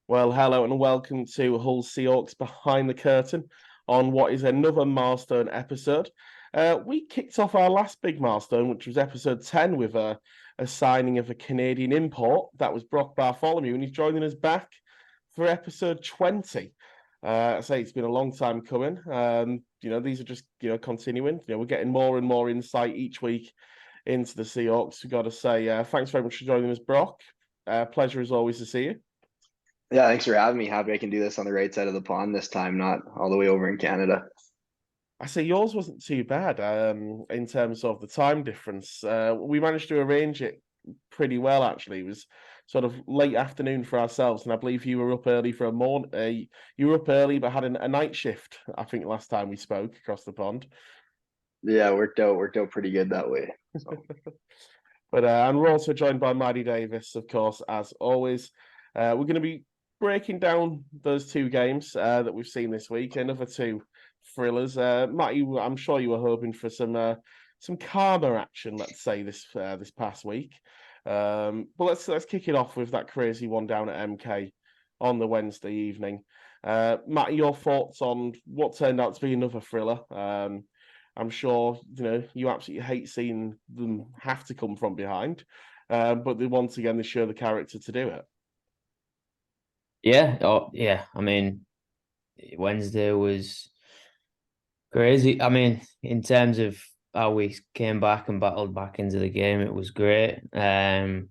Well, hello and welcome to Hull Seahawks Behind the Curtain on what is another milestone episode. We kicked off our last big milestone, which was episode 10, with a signing of a Canadian import. That was Brock Bartholomew, and he's joining us back for episode 20. I say it's been a long time coming. These are just, continuing. We're getting more and more insight each week into the Seahawks. We've got to say thanks very much for joining us, Brock. Pleasure as always to see you. Yeah, thanks for having me. Happy I can do this on the right side of the pond this time, not all the way over in Canada. I say yours wasn't too bad in terms of the time difference. We managed to arrange it pretty well, actually. It was sort of late afternoon for ourselves, and I believe you were up early for a morning. You were up early, but had a night shift. I think last time we spoke across the pond. Yeah, worked out pretty good that way. So But and we're also joined by Maddie Davis, of course, as always. We're going to be breaking down those two games that we've seen this week, another two thrillers. Matt, I'm sure you were hoping for some calmer action, let's say this past week. But let's kick it off with that crazy one down at MK on the Wednesday evening. Matt, your thoughts on what turned out to be another thriller? I'm sure you absolutely hate seeing them have to come from behind, but once again they show the character to do it. Yeah, yeah. I mean, Wednesday was crazy. I mean, in terms of how we came back and battled back into the game, it was great. The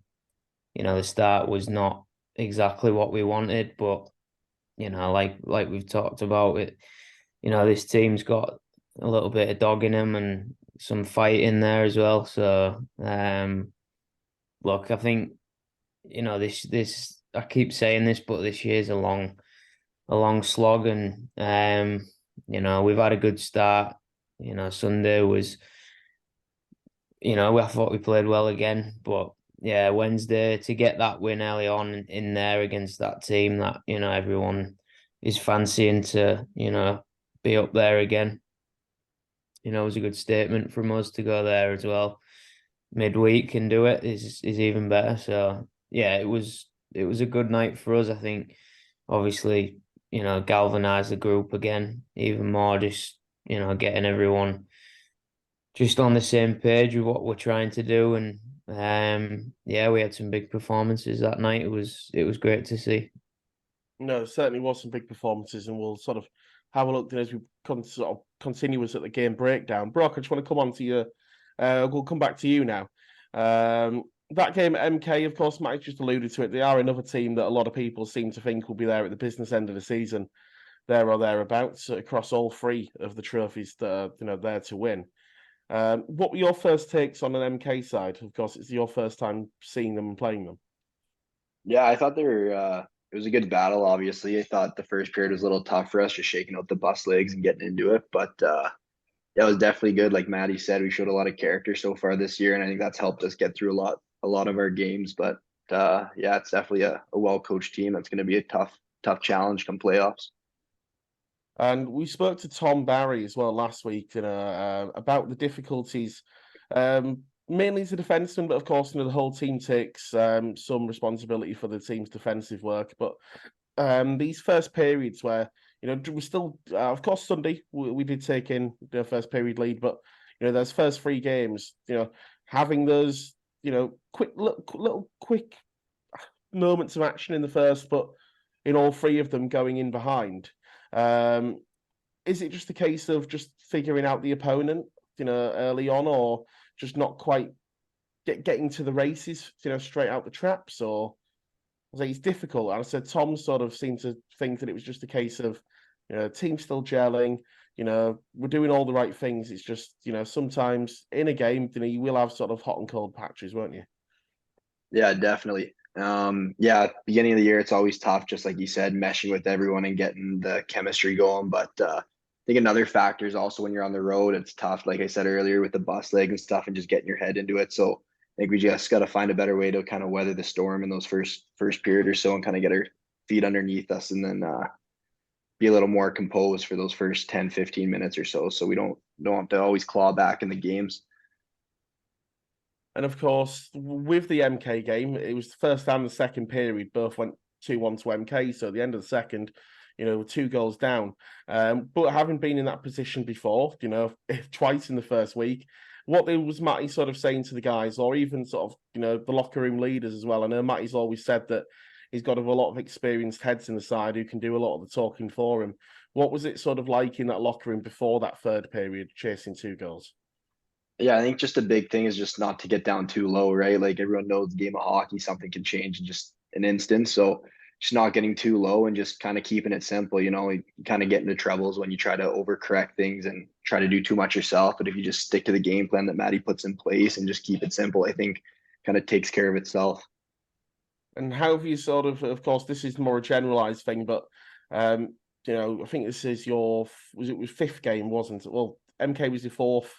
start was not exactly what we wanted, but like we've talked about it, this team's got a little bit of dog in them and some fight in there as well. So, look, I think this I keep saying this, but this year's a long slog, and we've had a good start. Sunday was, I thought we played well again, but yeah, Wednesday to get that win early on in there against that team that everyone is fancying to be up there again. It was a good statement from us to go there as well. Midweek and do it is even better. So yeah, it was a good night for us. I think obviously galvanize the group again even more, just getting everyone just on the same page with what we're trying to do. And yeah, we had some big performances that night. It was great to see. No, there certainly was some big performances, and we'll sort of have a look as we sort of continue us at the game breakdown. Brock, I just want to come on to you. We'll come back to you now. That game at MK, of course, Mike just alluded to it. They are another team that a lot of people seem to think will be there at the business end of the season, there or thereabouts, across all three of the trophies that are there to win. What were your first takes on an MK side? Of course, it's your first time seeing them and playing them. yeah, I thought they were it was a good battle, obviously. I thought the first period was a little tough for us, just shaking out the bus legs and getting into it. But yeah, it was definitely good. Like Maddie said, we showed a lot of character so far this year, and I think that's helped us get through a lot of our games. But yeah, it's definitely a well coached team. That's going to be a tough challenge come playoffs. And we spoke to Tom Barry as well last week, about the difficulties, mainly as a defenseman, but of course, the whole team takes some responsibility for the team's defensive work. But these first periods where we still, of course, Sunday we did take in the first period lead, but those first three games, having those quick little quick moments of action in the first, but in all three of them going in behind. Um, is it just a case of just figuring out the opponent, early on, or just not quite getting to the races, straight out the traps? Or I say it's difficult. And I said Tom sort of seemed to think that it was just a case of, team still gelling. We're doing all the right things. It's just, sometimes in a game, you will have sort of hot and cold patches, won't you? Yeah, definitely. Yeah, beginning of the year, it's always tough, just like you said, meshing with everyone and getting the chemistry going. But I think another factor is also when you're on the road, it's tough, like I said earlier, with the bus leg and stuff and just getting your head into it. So I think we just got to find a better way to kind of weather the storm in those first period or so and kind of get our feet underneath us and then be a little more composed for those first 10, 15 minutes or so. So we don't have to always claw back in the games. And of course, with the MK game, it was the first and the second period both went 2-1 to MK. So at the end of the second, we're 2 goals down. But having been in that position before, twice in the first week, what was Matty sort of saying to the guys, or even sort of, the locker room leaders as well? I know Matty's always said that he's got a lot of experienced heads in the side who can do a lot of the talking for him. What was it sort of like in that locker room before that third period, chasing 2 goals? Yeah, I think just a big thing is just not to get down too low, right? Like everyone knows the game of hockey, something can change in just an instant. So just not getting too low and just kind of keeping it simple. You kind of get into troubles when you try to overcorrect things and try to do too much yourself. But if you just stick to the game plan that Matty puts in place and just keep it simple, I think kind of takes care of itself. And how have you of course, this is more a generalized thing, but I think this is your was it was 5th game, wasn't it? Well, MK was your 4th,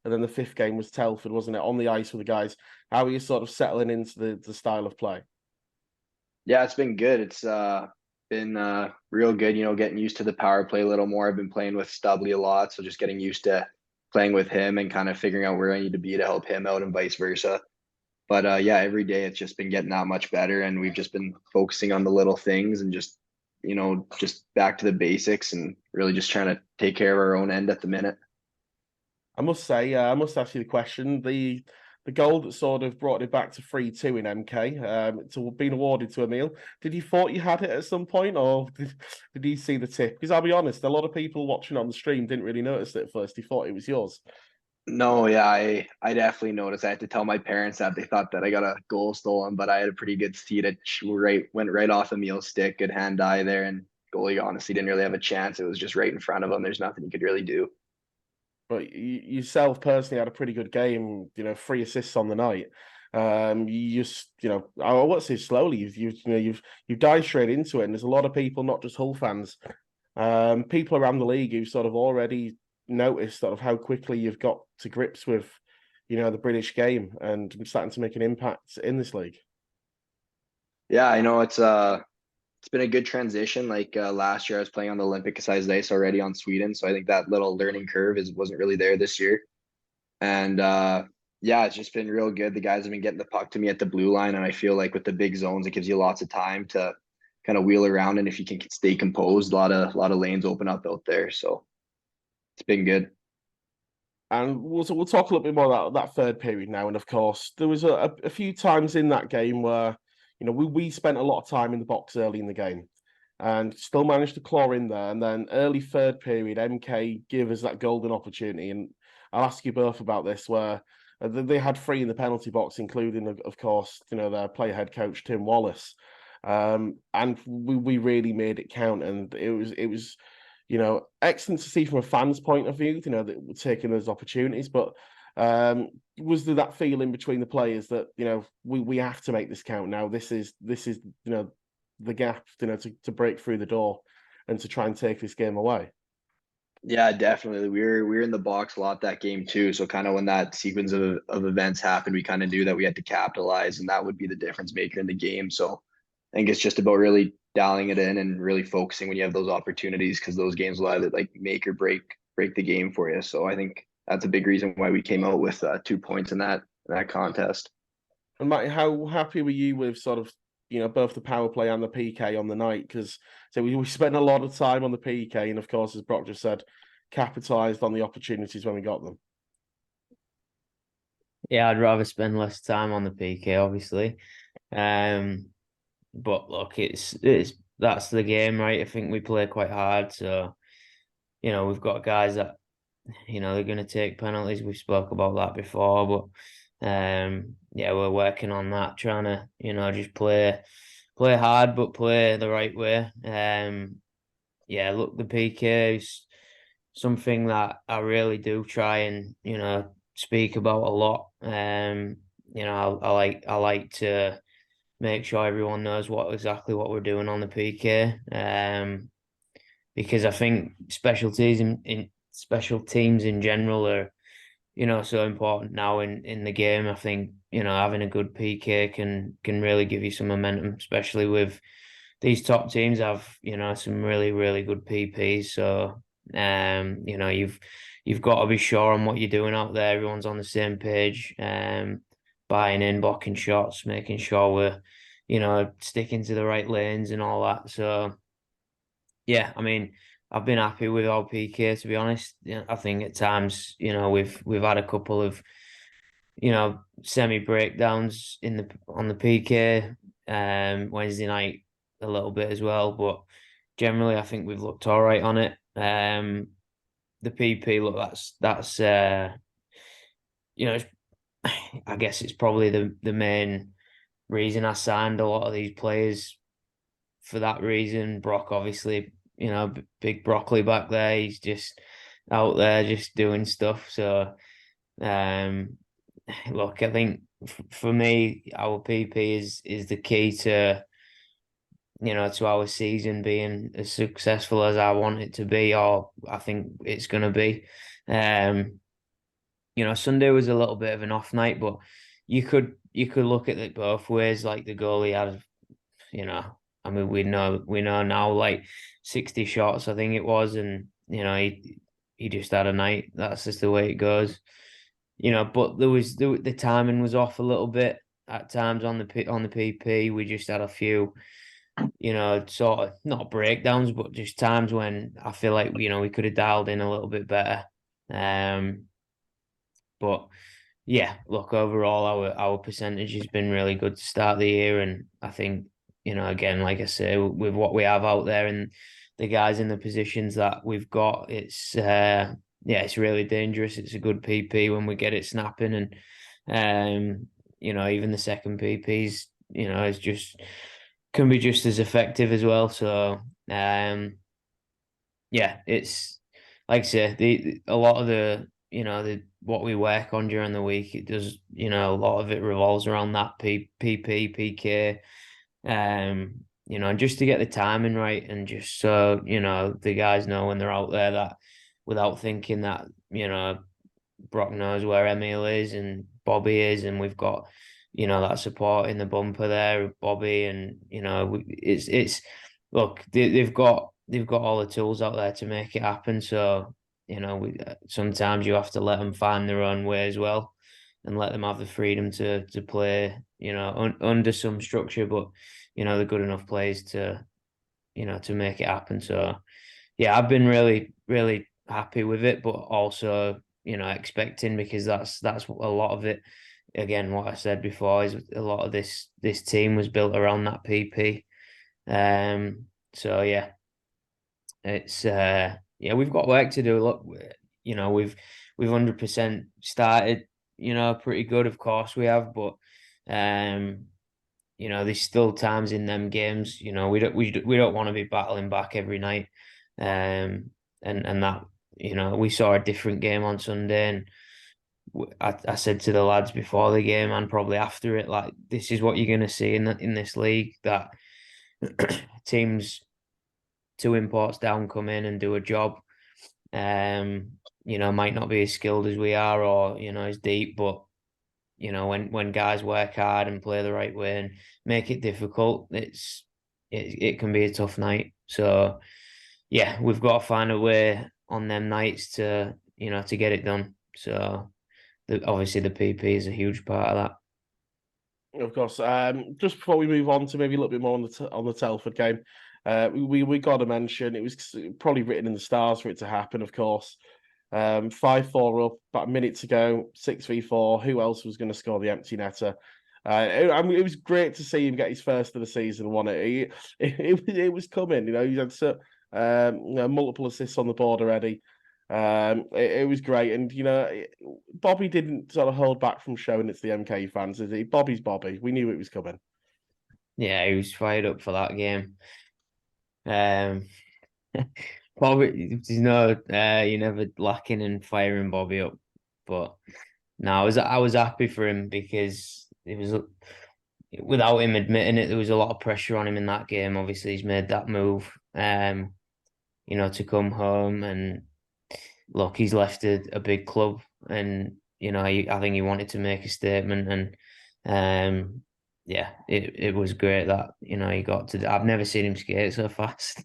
and then the 5th game was Telford, wasn't it? On the ice with the guys. How are you sort of settling into the style of play? Yeah, it's been good. It's been real good, getting used to the power play a little more. I've been playing with Stubley a lot, so just getting used to playing with him and kind of figuring out where I need to be to help him out and vice versa. But yeah, every day it's just been getting that much better, and we've just been focusing on the little things and just back to the basics and really just trying to take care of our own end at the minute. I must say, I must ask you the question. The goal that sort of brought it back to 3-2 in MK, it's been awarded to Emil. Did you thought you had it at some point, or did you see the tip? Because I'll be honest, a lot of people watching on the stream didn't really notice it at first. He thought it was yours. No, yeah, I definitely noticed. I had to tell my parents that they thought that I got a goal stolen, but I had a pretty good seat. It went right off Emil's stick, good hand eye there, and goalie honestly didn't really have a chance. It was just right in front of him. There's nothing he could really do. But yourself personally had a pretty good game. 3 assists on the night. You just, I won't say slowly. You've dived straight into it, and there's a lot of people, not just Hull fans, people around the league who've sort of already noticed sort of how quickly you've got to grips with, the British game and starting to make an impact in this league. Yeah, I know it's been a good transition. Like last year, I was playing on the Olympic sized ice already on Sweden, so I think that little learning curve wasn't really there this year. And yeah, it's just been real good. The guys have been getting the puck to me at the blue line, and I feel like with the big zones, it gives you lots of time to kind of wheel around. And if you can stay composed, a lot of lanes open up out there. So it's been good. And we'll talk a little bit more about that third period now. And of course, there was a few times in that game where, we spent a lot of time in the box early in the game and still managed to claw in there. And then early third period, MK give us that golden opportunity. And I'll ask you both about this, where they had 3 in the penalty box, including, of course, their player head coach, Tim Wallace. And we really made it count. And it was excellent to see from a fan's point of view, that we're taking those opportunities. But was there that feeling between the players that, we have to make this count now? This is the gap, to break through the door and to try and take this game away. Yeah, definitely. We were in the box a lot that game too. So kind of when that sequence of events happened, we kind of knew that we had to capitalize, and that would be the difference maker in the game. So I think it's just about really dialing it in and really focusing when you have those opportunities, because those games will either like make or break the game for you. So I think that's a big reason why we came out with 2 points in that contest. And Matt, how happy were you with sort of, both the power play and the PK on the night? Because we spent a lot of time on the PK, and of course, as Brock just said, capitalised on the opportunities when we got them. Yeah, I'd rather spend less time on the PK, obviously. But look, it's that's the game, right? I think we play quite hard, so we've got guys that they're going to take penalties. We've spoke about that before, but yeah, we're working on that, trying to just play hard but play the right way. Yeah, look, the PK is something that I really do try and speak about a lot. I like to make sure everyone knows exactly what we're doing on the PK. Because I think special teams in general are, so important now in the game. I think, having a good PK can really give you some momentum, especially with these top teams have, some really, really good PPs. So, you've got to be sure on what you're doing out there. Everyone's on the same page, buying in, blocking shots, making sure we're, sticking to the right lanes and all that. So yeah, I mean, I've been happy with our PK, to be honest. Yeah, I think at times, we've had a couple of, semi breakdowns on the PK, Wednesday night a little bit as well, but generally I think we've looked all right on it. The PP, look, that's it's, I guess it's probably the main reason I signed a lot of these players for that reason. Brock, obviously, big broccoli back there. He's just out there just doing stuff. So, um, look, I think for me, our PP is the key to to our season being as successful as I want it to be, or I think it's going to be. Sunday was a little bit of an off night, but you could look at it both ways. Like the goalie had, I mean, we know now, like 60 shots, I think it was, and he just had a night. That's just the way it goes. But the timing was off a little bit at times on the PP. We just had a few, sort of not breakdowns, but just times when I feel like we could have dialed in a little bit better. But yeah, look, overall our percentage has been really good to start the year, and I think again, like I say, with what we have out there and the guys in the positions that we've got, it's really dangerous. It's a good PP when we get it snapping, and even the second PPs, is just can be just as effective as well. So yeah, it's like I say, a lot of the what we work on during the week, it does, a lot of it revolves around that PP, PK, and just to get the timing right, and just so, the guys know when they're out there that without thinking that, Brock knows where Emil is and Bobby is, and we've got, that support in the bumper there with Bobby, and it's look, they've got all the tools out there to make it happen. So sometimes you have to let them find their own way as well, and let them have the freedom to play, under some structure, but they're good enough players to make it happen. So yeah, I've been really, really happy with it, but also, expecting, because that's a lot of it. Again, what I said before is a lot of this team was built around that PP. So yeah, it's we've got work to do. Look, we've 100% started, pretty good. Of course we have, but there's still times in them games, we don't want to be battling back every night. And that, we saw a different game on Sunday, and I said to the lads before the game and probably after it, like, this is what you're going to see in this league, that teams 2 imports down come in and do a job. Might not be as skilled as we are, or as deep, but when guys work hard and play the right way and make it difficult, it can be a tough night. So yeah, we've got to find a way on them nights to get it done. So obviously the PP is a huge part of that. Of course. Just before we move on to maybe a little bit more on the Telford game, we got to mention it was probably written in the stars for it to happen. Of course, 5-4 up, about a minute to go, 6v4. Who else was going to score the empty netter? It was great to see him get his first of the season. Won it. It was coming. He had multiple assists on the board already. It was great, and Bobby didn't sort of hold back from showing it to the MK fans, is he? Bobby's Bobby. We knew it was coming. Yeah, he was fired up for that game. Bobby, you're never lacking in firing Bobby up, but no, I was happy for him, because it was, without him admitting it, there was a lot of pressure on him in that game. Obviously, he's made that move, to come home, and look, he's left a big club, and I think he wanted to make a statement, and yeah, it was great that he got to. I've never seen him skate so fast.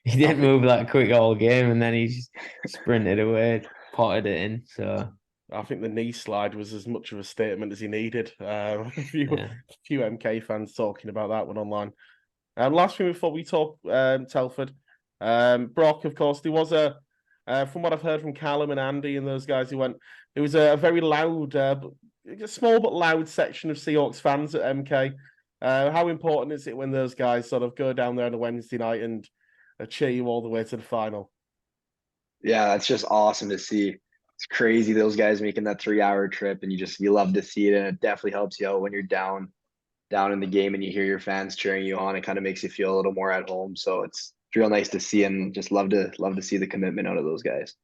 He didn't move that quick all game, and then he just sprinted away, potted it in. So I think the knee slide was as much of a statement as he needed. A few MK fans talking about that one online. Last thing before we talk Telford, Brock, of course, there was from what I've heard from Callum and Andy and those guys who went, there was a very loud, a small but loud section of Seahawks fans at MK. How important is it when those guys sort of go down there on a Wednesday night and cheer you all the way to the final? Yeah, that's just awesome to see. It's crazy those guys making that 3-hour trip, and you love to see it, and it definitely helps you out when you're down in the game and you hear your fans cheering you on. It kind of makes you feel a little more at home. So it's real nice to see, and just love to see the commitment out of those guys.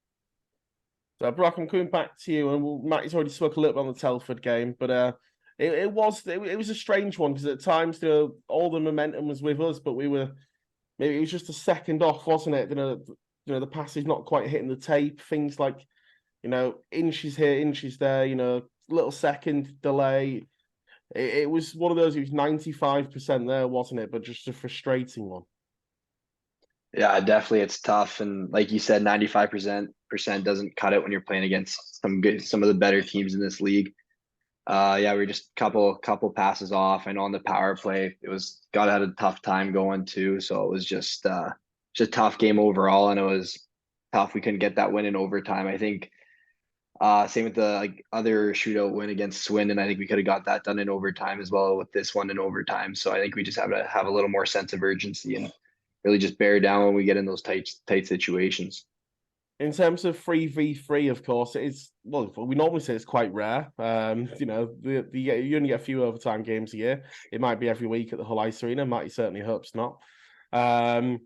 So Brock, I'm coming back to you, and Matty's already spoke a little bit on the Telford game, but it was a strange one because at times all the momentum was with us, but maybe it was just a second off, wasn't it? The passage not quite hitting the tape, things like, inches here, inches there, little second delay. It was one of those, it was 95% there, wasn't it? But just a frustrating one. Yeah, definitely. It's tough. And like you said, 95% doesn't cut it when you're playing against some of the better teams in this league. Yeah, we were just couple passes off. I know on the power play, had a tough time going too. So it was just a tough game overall, and it was tough. We couldn't get that win in overtime. I think same with the other shootout win against Swindon. I think we could have got that done in overtime as well with this one in overtime. So I think we just have to have a little more sense of urgency and really just bear down when we get in those tight situations. In terms of 3v3, of course, it is, well, we normally say it's quite rare. You only get a few overtime games a year. It might be every week at the Hull Ice Arena. Matty certainly hopes not. But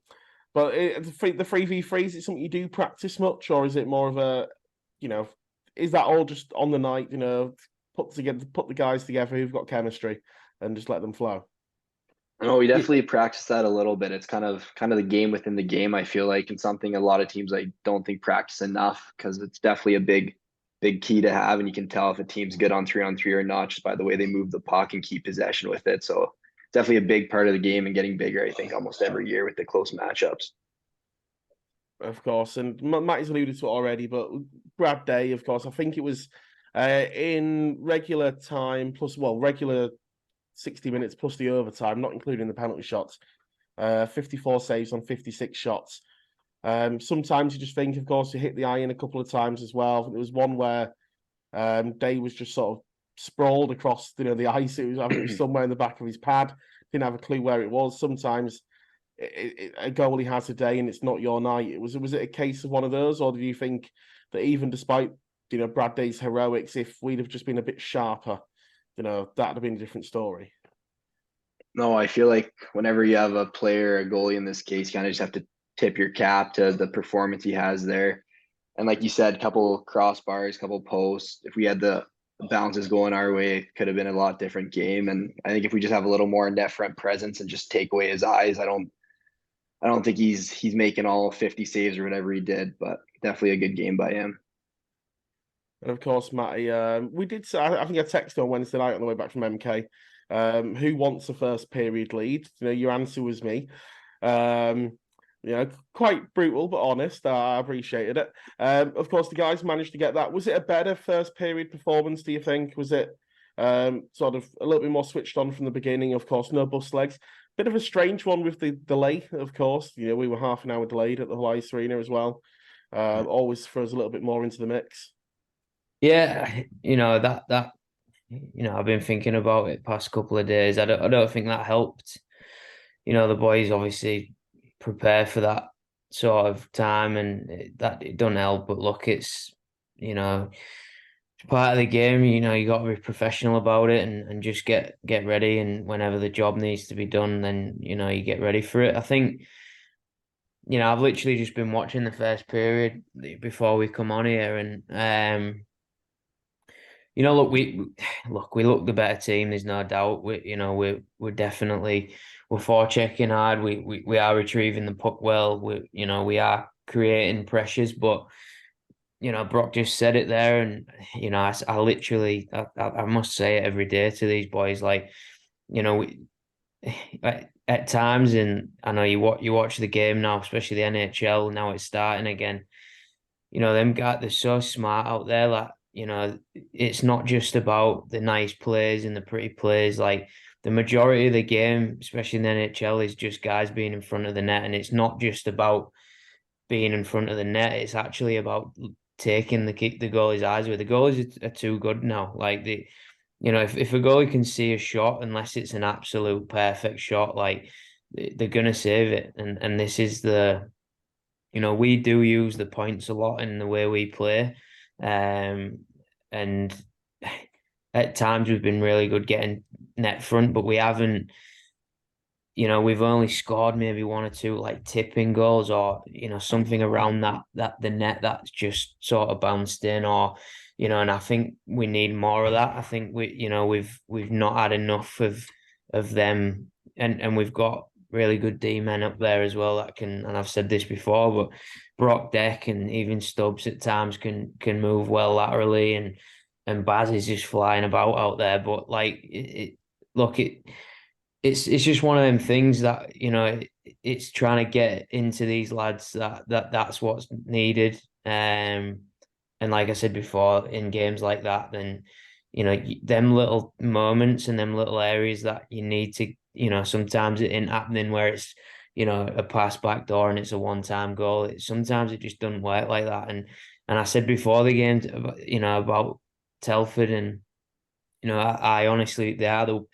the 3v3, is it something you do practice much, or is it more of a, is that all just on the night, put the guys together who've got chemistry and just let them flow? No, we definitely practice that a little bit. It's kind of the game within the game, I feel like, and something a lot of teams I don't think practice enough, because it's definitely a big key to have, and you can tell if a team's good on 3-on-3 or not just by the way they move the puck and keep possession with it. So definitely a big part of the game and getting bigger, I think, almost every year with the close matchups. Of course, and Matty's alluded to it already, but Brad Day, of course, I think it was in regular time regular 60 minutes plus the overtime, not including the penalty shots, 54 saves on 56 shots. Sometimes you just think, of course, you hit the iron a couple of times as well. There was one where Day was just sort of sprawled across the ice. It was somewhere in the back of his pad. Didn't have a clue where it was. Sometimes a goalie has a day and it's not your night. Was it a case of one of those, or do you think that even despite Brad Day's heroics, if we'd have just been a bit sharper, that'd have been a different story? No, I feel like whenever you have a player, a goalie in this case, you kind of just have to tip your cap to the performance he has there. And like you said, couple crossbars, couple posts. If we had the bounces going our way, it could have been a lot different game. And I think if we just have a little more net front presence and just take away his eyes, I don't think he's making all 50 saves or whatever he did, but definitely a good game by him. And of course, Matty, we did say, I think I texted on Wednesday night on the way back from MK, who wants a first period lead? Your answer was me. Quite brutal, but honest. I appreciated it. Of course, the guys managed to get that. Was it a better first period performance, do you think? Was it sort of a little bit more switched on from the beginning? Of course, no bus legs. Bit of a strange one with the delay, of course. We were half an hour delayed at the Hull Ice Arena as well. Always throws a little bit more into the mix. Yeah, I've been thinking about it past couple of days. I don't think that helped. The boys obviously prepare for that sort of time, and it don't help. But look, it's part of the game. You got to be professional about it and just get ready. And whenever the job needs to be done, then you get ready for it. I think I've literally just been watching the first period before we come on here, and look, we look the better team. There's no doubt. We're definitely we're forechecking hard. We are retrieving the puck well. We are creating pressures, but Brock just said it there, and I literally I must say it every day to these boys. Like, we at times, and I know you watch the game now, especially the NHL. Now it's starting again. Them guys, they're so smart out there. Like, it's not just about the nice plays and the pretty plays. Like the majority of the game, especially in the NHL, is just guys being in front of the net, and it's not just about being in front of the net. It's actually about taking the goalie's eyes away. The goalies are too good now. Like if a goalie can see a shot, unless it's an absolute perfect shot, like they're gonna save it. And this is we do use the points a lot in the way we play. And at times we've been really good getting net front, but we haven't, we've only scored maybe one or two like tipping goals or, something around that the net that's just sort of bounced in or, and I think we need more of that. I think we've not had enough of them and we've got really good D men up there as well that can, and I've said this before, but Brock Deck and even Stubbs at times can move well laterally and Baz is just flying about out there. But like look, it's just one of them things that it's trying to get into these lads that's what's needed. And like I said before, in games like that, then them little moments and them little areas that you need to, sometimes it ain't happening where it's a pass back door and it's a one-time goal. Sometimes it just doesn't work like that. And I said before the game, about Telford and I honestly they are the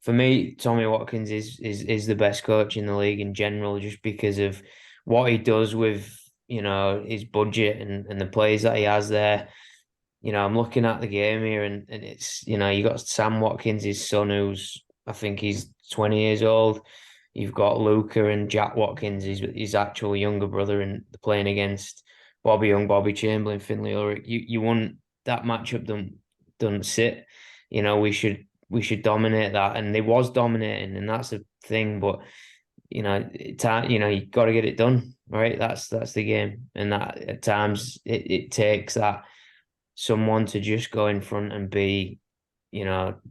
for me, Tommy Watkins is the best coach in the league in general, just because of what he does with his budget and the players that he has there. I'm looking at the game here, and it's you got Sam Watkins, his son, who's I think he's 20 years old. You've got Luca and Jack Watkins, his actual younger brother, and playing against Bobby Young, Bobby Chamberlain, Finley Ulrich. You want that matchup don't sit. We should dominate that, and they was dominating, and that's the thing. But you got to get it done, right? That's the game, and that at times it takes that someone to just go in front and be,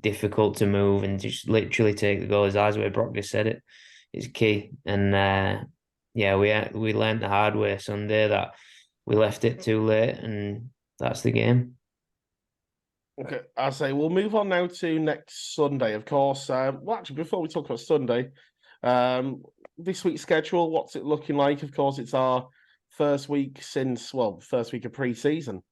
difficult to move and just literally take the goal's eyes away. Brock just said it is key, and yeah, we learned the hard way Sunday that we left it too late, and that's the game. Okay, I say we'll move on now to next Sunday, of course. Well, actually, before we talk about Sunday, this week's schedule, what's it looking like? Of course, it's our first week first week of pre-season,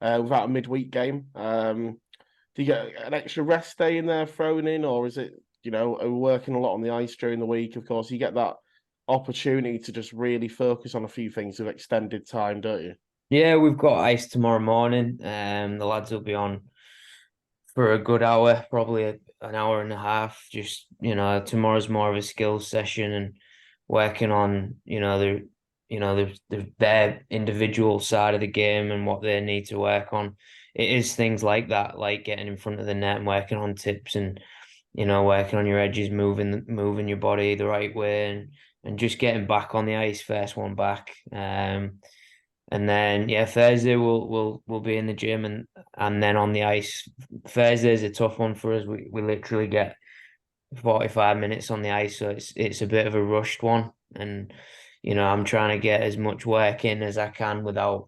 without a midweek game. Do you get an extra rest day in there thrown in, or is it, are we working a lot on the ice during the week? Of course, you get that opportunity to just really focus on a few things with extended time, don't you? Yeah, we've got ice tomorrow morning. The lads will be on for a good hour, probably an hour and a half. Just tomorrow's more of a skills session and working on their individual side of the game and what they need to work on. It is things like that, like getting in front of the net and working on tips and working on your edges, moving your body the right way and just getting back on the ice first one back. And then Thursday we'll be in the gym and then on the ice. Thursday's a tough one for us. We literally get 45 minutes on the ice, so it's a bit of a rushed one. And I'm trying to get as much work in as I can without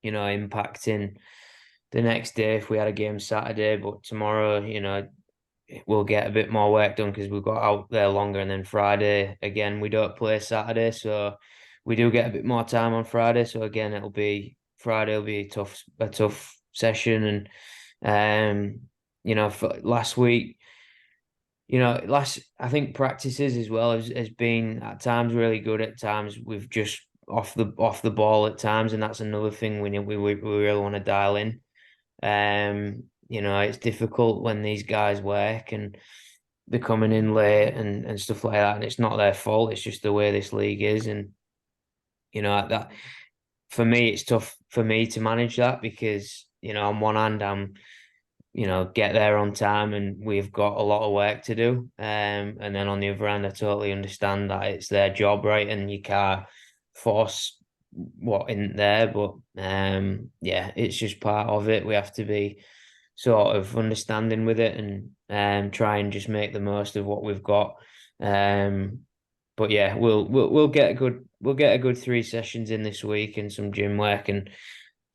impacting the next day if we had a game Saturday. But tomorrow, we'll get a bit more work done because we've got out there longer. And then Friday again, we don't play Saturday, so we do get a bit more time on Friday. So again, Friday will be a tough session. And for last week, I think practices as well has been at times really good. At times we've just off the ball at times, and that's another thing we really want to dial in. It's difficult when these guys work and they're coming in late and stuff like that, and it's not their fault. It's just the way this league is, and that for me, it's tough for me to manage that because on one hand I'm get there on time and we've got a lot of work to do. And then on the other hand, I totally understand that it's their job, right? And you can't force what in there, but it's just part of it. We have to be sort of understanding with it and try and just make the most of what we've got. But yeah, we'll get a good 3 sessions in this week and some gym work, and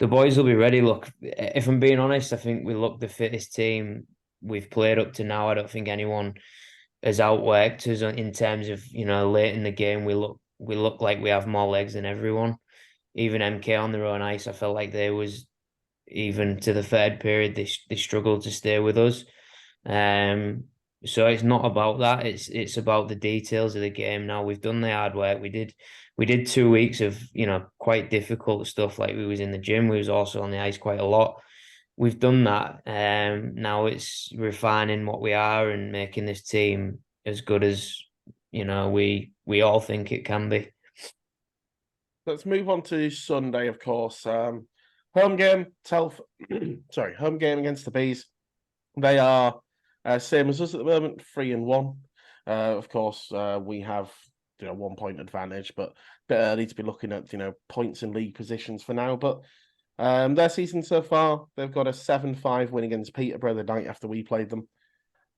the boys will be ready. Look, if I'm being honest, I think we look the fittest team we've played up to now. I don't think anyone has outworked us in terms of, late in the game. We look like we have more legs than everyone. Even MK on their own ice, I felt like they was, even to the third period, they struggled to stay with us. So it's not about that. It's about the details of the game. Now we've done the hard work. We did 2 weeks of, quite difficult stuff. Like, we was in the gym. We was also on the ice quite a lot. We've done that. Now it's refining what we are and making this team as good as, we all think it can be. Let's move on to Sunday, of course. Home game, home game against the Bees. They are same as us at the moment, 3-1. Of course, we have 1 point advantage, but a bit early to be looking at points and league positions for now. But their season so far, they've got a 7-5 win against Peterborough the night after we played them.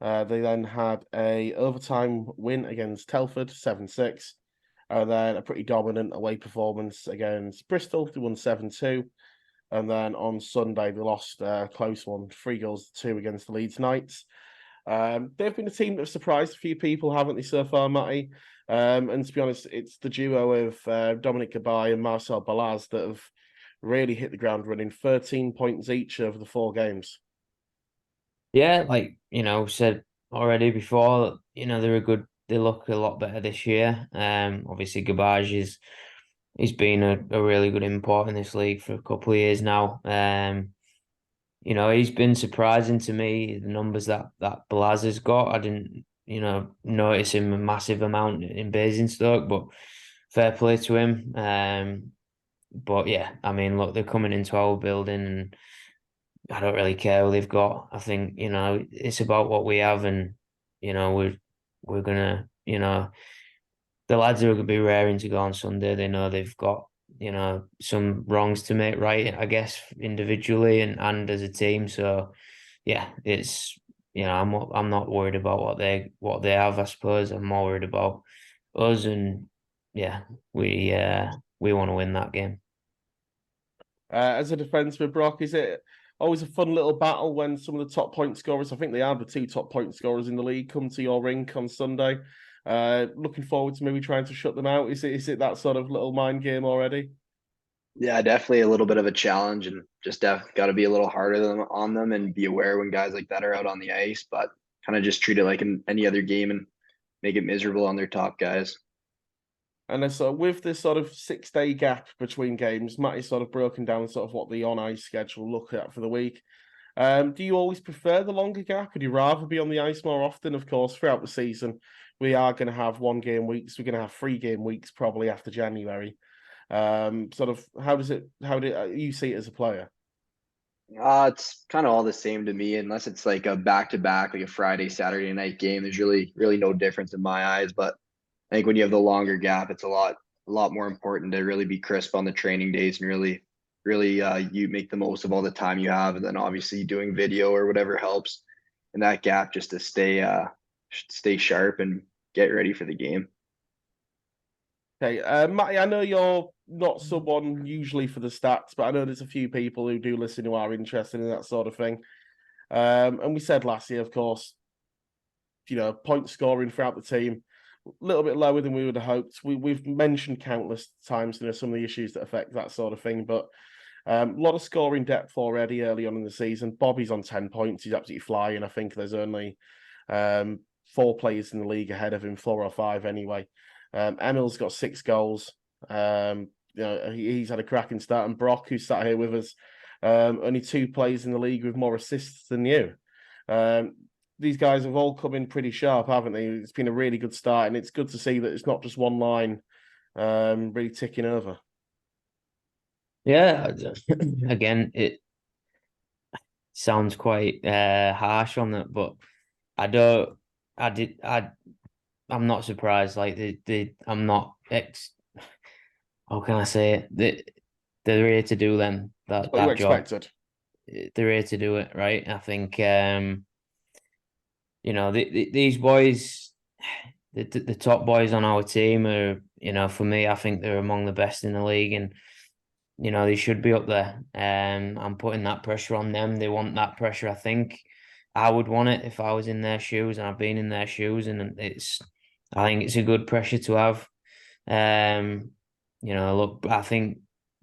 They then had a overtime win against Telford, 7-6. Then a pretty dominant away performance against Bristol. They won 7-2. And then on Sunday, they lost a close one, 3-2 against the Leeds Knights. They've been a team that have surprised a few people, haven't they, so far, Matty? And to be honest, it's the duo of Dominic Gabay and Marcel Balaz that have really hit the ground running, 13 points each over the 4 games. Yeah, like, said already before, they look a lot better this year. Obviously Gabaj he's been a really good import in this league for a couple of years now. He's been surprising to me, the numbers that Balaz has got. I didn't, notice him a massive amount in Basingstoke, but fair play to him. But yeah, I mean, look, they're coming into our building and I don't really care who they've got. I think, it's about what we have, and, we're gonna, the lads are going to be raring to go on Sunday. They know they've got, some wrongs to make right, I guess, individually and as a team. So yeah, it's, I'm not worried about what they have, I suppose. I'm more worried about us, and yeah, we want to win that game. As a defenseman, Brock, is it always a fun little battle when some of the top point scorers, I think they are the 2 top point scorers in the league, come to your rink on Sunday? Looking forward to maybe trying to shut them out. Is it that sort of little mind game already? Yeah, definitely a little bit of a challenge, and just got to be a little harder on them and be aware when guys like that are out on the ice, but kind of just treat it like any other game and make it miserable on their top guys. And so with this sort of 6-day gap between games, Matty's sort of broken down sort of what the on-ice schedule look at for the week. Do you always prefer the longer gap? Would you rather be on the ice more often? Of course, throughout the season, we are going to have 1 game weeks. We're going to have 3 game weeks probably after January. Sort of, how do you see it as a player? It's kind of all the same to me, unless it's like a back-to-back, like a Friday, Saturday night game. There's really no difference in my eyes, but I think when you have the longer gap, it's a lot more important to really be crisp on the training days and really you make the most of all the time you have, and then obviously doing video or whatever helps in that gap just to stay sharp and get ready for the game. Okay, Matty, I know you're not someone usually for the stats, but I know there's a few people who do listen who are interested in that sort of thing. And we said last year, of course, point scoring throughout the team, a little bit lower than we would have hoped. We've mentioned countless times, some of the issues that affect that sort of thing, but a lot of scoring depth already early on in the season. Bobby's on 10 points. He's absolutely flying. I think there's only 4 players in the league ahead of him, 4 or 5 anyway. Emil's got 6 goals. He's had a cracking start. And Brock, who's sat here with us, only 2 players in the league with more assists than you. These guys have all come in pretty sharp, haven't they? It's been a really good start, and it's good to see that it's not just one line really ticking over. Yeah, again, it sounds quite harsh on that, but I don't. I'm not surprised. Like I'm not how can I say it? They're here to do that What you job. expected. They're here to do it, right? I think these boys, the top boys on our team are, for me, I think they're among the best in the league, and they should be up there. I'm putting that pressure on them. They want that pressure. I think I would want it if I was in their shoes, and I've been in their shoes, and I think it's a good pressure to have. Look, I think,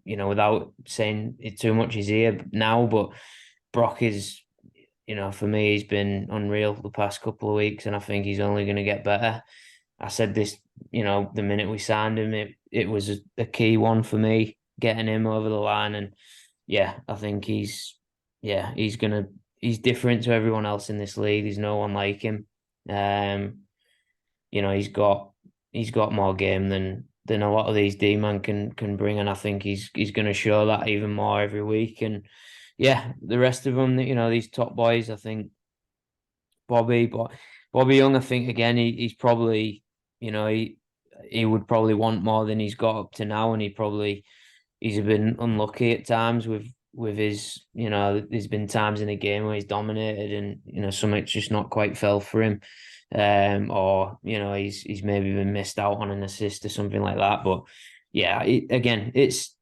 without saying it too much, he's here now, but Brock is, for me, he's been unreal the past couple of weeks, and I think he's only going to get better. I said this, the minute we signed him, it was a key one for me, getting him over the line. And yeah, I think he's different to everyone else in this league. There's no one like him. He's got more game than a lot of these D-men can bring, and I think he's going to show that even more every week. And yeah, the rest of them, these top boys, I think Bobby Young, I think again, he's probably, he would probably want more than he's got up to now, and he's been unlucky at times with his, there's been times in the game where he's dominated, and something's just not quite fell for him. Or he's maybe been missed out on an assist or something like that. But yeah, again, it's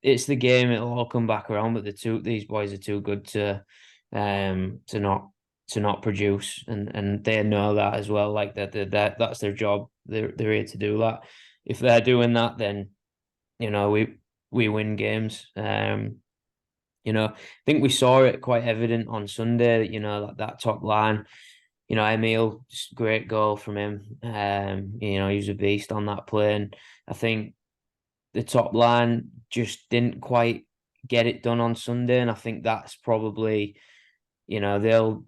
the game. It'll all come back around. But these boys are too good to not produce, and they know that as well. Like that's their job. They're here to do that. If they're doing that, then we win games. I think we saw it quite evident on Sunday. That top line. Emil, just great goal from him. He was a beast on that play, and I think the top line just didn't quite get it done on Sunday, and I think that's probably, I know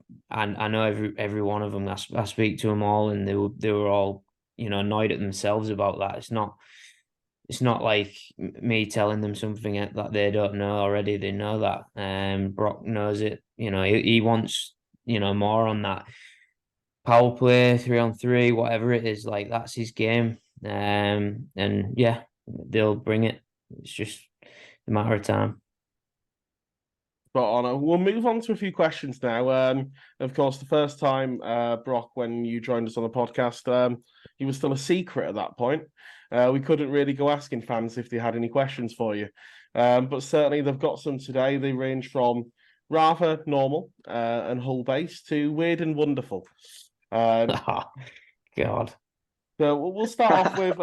every one of them. I speak to them all, and they were all, annoyed at themselves about that. It's not like me telling them something that they don't know already. They know that. Brock knows it. He wants, more on that power play, 3-on-3, whatever it is. Like, that's his game. And yeah, they'll bring it. It's just a matter of time. Spot on. We'll move on to a few questions now. Of course, the first time, Brock, when you joined us on the podcast, you were still a secret at that point. We couldn't really go asking fans if they had any questions for you. But certainly they've got some today. They range from rather normal and hull-based to weird and wonderful. Oh, God. So we'll start off with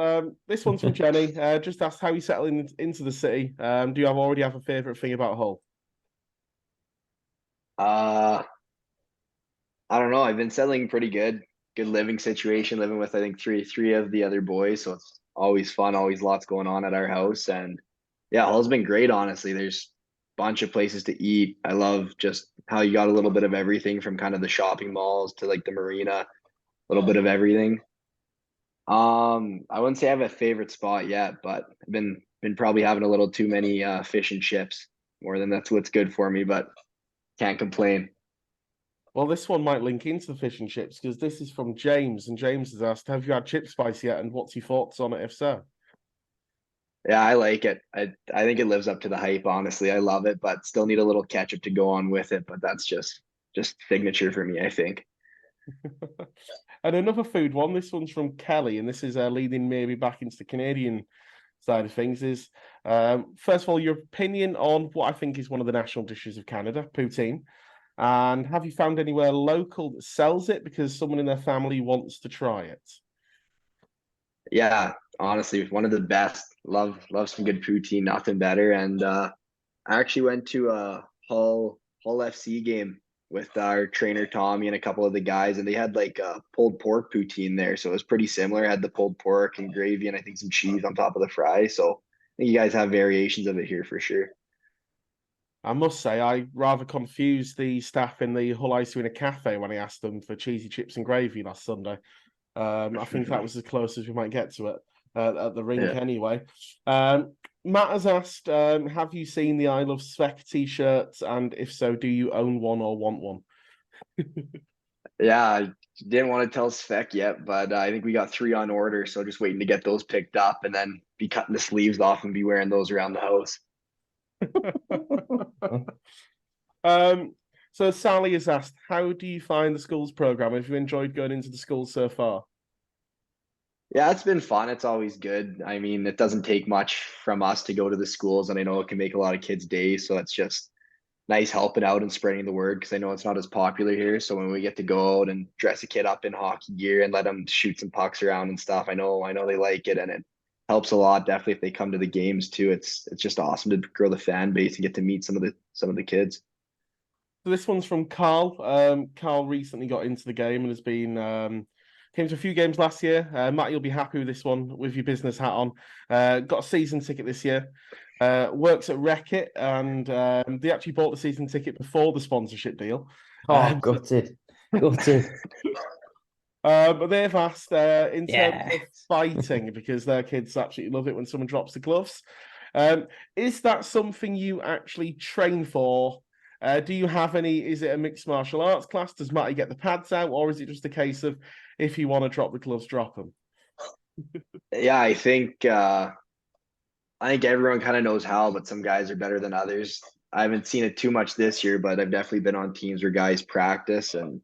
this one's from Jenny. Just asked how you settle into the city. Do you already have a favourite thing about Hull? I don't know. I've been settling pretty good. Good living situation, living with I think three of the other boys. So it's always fun, always lots going on at our house. And yeah, Hull's been great, honestly. There's a bunch of places to eat. I love just how you got a little bit of everything from kind of the shopping malls to like the marina, a little bit of everything. I wouldn't say I have a favorite spot yet, but I've been probably having a little too many fish and chips more than that's what's good for me, but can't complain. Well, this one might link into the fish and chips because this is from James, and James has asked, "Have you had chip spice yet? And what's your thoughts on it, if so?" Yeah, I like it. I think it lives up to the hype, honestly. I love it, but still need a little ketchup to go on with it. But that's just signature for me, I think. And another food one. This one's from Kelly, and this is leading maybe back into the Canadian side of things. Is first of all, your opinion on what I think is one of the national dishes of Canada, poutine. And have you found anywhere local that sells it because someone in their family wants to try it? Yeah, honestly, one of the best. Love some good poutine, nothing better. And I actually went to a Hull FC game with our trainer Tommy and a couple of the guys, and they had like pulled pork poutine there, so it was pretty similar. Had the pulled pork and gravy, and I think some cheese on top of the fries. So I think you guys have variations of it here for sure. I must say, I rather confused the staff in the Hull Ice Arena cafe when I asked them for cheesy chips and gravy last Sunday. I think that was as close as we might get to it at the rink Yeah. anyway. Matt has asked, have you seen the I Love Svek t-shirts? And if so, do you own one or want one? Yeah, I didn't want to tell Svek yet, but I think we got 3 on order, so just waiting to get those picked up and then be cutting the sleeves off and be wearing those around the house. So Sally has asked, how do you find the schools program? Have you enjoyed going into the schools so far? Yeah, it's been fun. It's always good. I mean, it doesn't take much from us to go to the schools, and I know it can make a lot of kids' days. So it's just nice helping out and spreading the word because I know it's not as popular here. So when we get to go out and dress a kid up in hockey gear and let them shoot some pucks around and stuff, I know they like it, and it helps a lot. Definitely if they come to the games too, it's just awesome to grow the fan base and get to meet some of the kids. So this one's from Carl. Carl recently got into the game and has been came to a few games last year. Matt, you'll be happy with this one with your business hat on. Got a season ticket this year. Works at Reckitt, and they actually bought the season ticket before the sponsorship deal. Oh, gutted. Gutted. But they've asked in terms Yeah. of fighting, because their kids absolutely love it when someone drops the gloves. Is that something you actually train for? Do you have any? Is it a mixed martial arts class? Does Matty get the pads out, or is it just a case of if you want to drop the gloves, drop them? Yeah, I think everyone kind of knows how, but some guys are better than others. I haven't seen it too much this year, but I've definitely been on teams where guys practice, and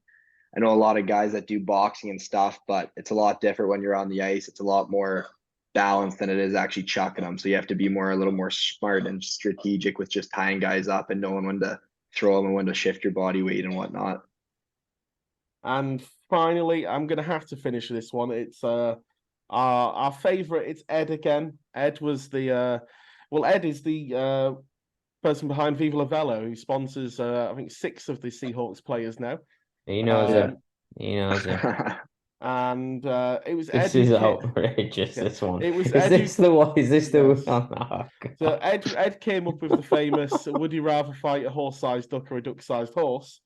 I know a lot of guys that do boxing and stuff, but it's a lot different when you're on the ice. It's a lot more balanced than it is actually chucking them. So you have to be a little more smart and strategic with just tying guys up and knowing when to throw them and when to shift your body weight and whatnot. And finally, I'm going to have to finish this one. It's our favorite. It's Ed again. Ed was the Ed is the person behind Viva La Velo, who sponsors I think 6 of the Seahawks players now. He knows Um, it. He knows it. And it was Ed This who is outrageous, yeah, this one. it was Is Ed who this the one? Is this the yes. one? Oh, So God. Ed came up with the famous "Would you rather fight a horse-sized duck or a duck-sized horse?"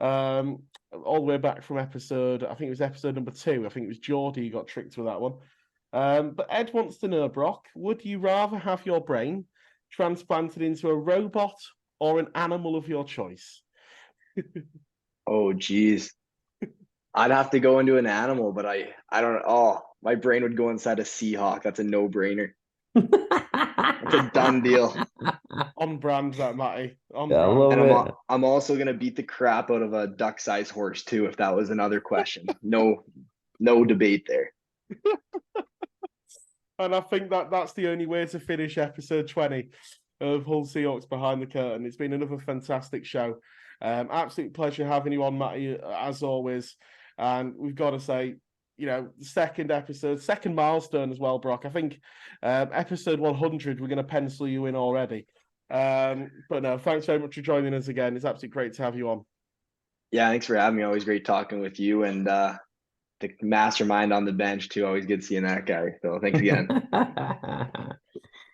All the way back from episode, I think it was episode number 2. I think it was Geordie who got tricked with that one. But Ed wants to know, Brock, would you rather have your brain transplanted into a robot or an animal of your choice? Oh, geez. I'd have to go into an animal, but I don't. Oh, my brain would go inside a Seahawk. That's a no-brainer. It's a done deal. On brand, that Matty. On I brand. love And it. I'm also gonna beat the crap out of a duck-sized horse too, if that was another question. No debate there. And I think that's the only way to finish episode 20 of Hull Seahawks Behind the Curtain. It's been another fantastic show. Absolute pleasure having you on, Matty, as always. And we've got to say, the second episode, second milestone as well, Brock. I think episode 100, we're going to pencil you in already. But no, thanks very much for joining us again. It's absolutely great to have you on. Yeah, thanks for having me. Always great talking with you, and the mastermind on the bench too. Always good seeing that guy. So thanks again.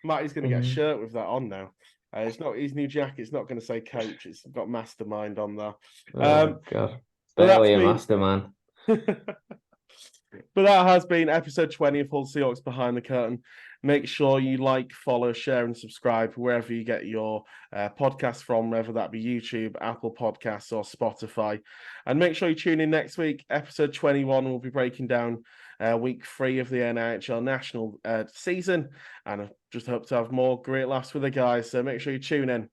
Matty's going to get a shirt with that on now. It's not his new jacket's not going to say coach. It's got mastermind on there. Oh, God. But that's Barely a been masterman. But that has been episode 20 of Hull Seahawks Behind the Curtain. Make sure you like, follow, share, and subscribe wherever you get your podcasts from, whether that be YouTube, Apple Podcasts, or Spotify. And make sure you tune in next week. Episode 21, we'll be breaking down week 3 of the NHL National season. And I just hope to have more great laughs with the guys. So make sure you tune in.